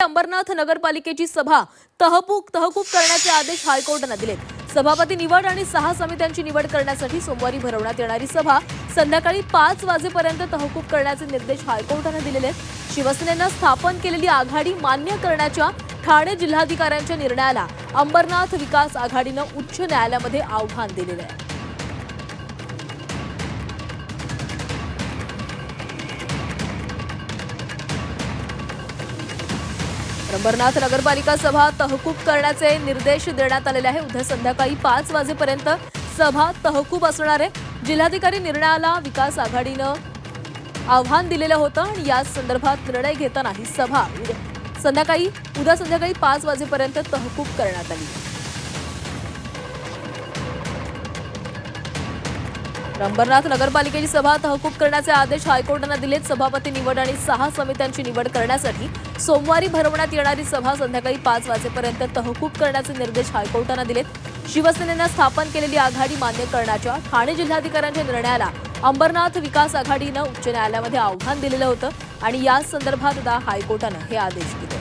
अंबरनाथ नगरपालिकेची सभा तहकूब करण्याचे आदेश हायकोर्टाने दिलेत। सभापती निवड आणि 6 समित्यांची निवड करण्यासाठी सोमवारी भरवण्यात येणारी सभा संध्याकाळी 5 वाजेपर्यंत तहकूब करण्याचे निर्देश हायकोर्टाने दिलेले आहेत। शिवसेनेने स्थापन केलेली आघाडी मान्य करण्याच्या ठाणे जिल्हाधिकाऱ्यांच्या निर्णयाला अंबरनाथ विकास आघाडीने उच्च न्यायालयामध्ये आव्हान दिलेले आहे। अंबरनाथ नगरपालिका सभा तहकूब करण्याचे निर्देश देण्यात आलेले आहे। उद्या संध्याकाळी 5 वाजेपर्यंत सभा तहकूब असणार आहे। जिल्हाधिकारी निर्णयाला विकास आघाडीने आव्हान दिलेलं होतं आणि या संदर्भात निर्णय घेताना ही सभा उद्या संध्याकाळी 5 वाजेपर्यंत तहकूब करण्यात आली। अंबरनाथ नगरपालिकेची सभा तहकूब करण्याचे आदेश हायकोर्टाने दिलेत। सभापती निवड आणि 6 समित्यांची निवड करण्यासाठी सोमवारी भरवण्यात येणारी सभा संध्याकाळी 5 वाजेपर्यंत तहकूब करण्याचे निर्देश हायकोर्टाने दिलेत। शिवसेनेने स्थापन केलेली आघाडी मान्य करण्याच्या ठाणे जिल्हाधिकाऱ्यांच्या निर्णयाला अंबरनाथ विकास आघाडीने उच्च न्यायालयामध्ये आव्हान दिलेलं होतं आणि या संदर्भात हायकोर्टाने हे आदेश दिले।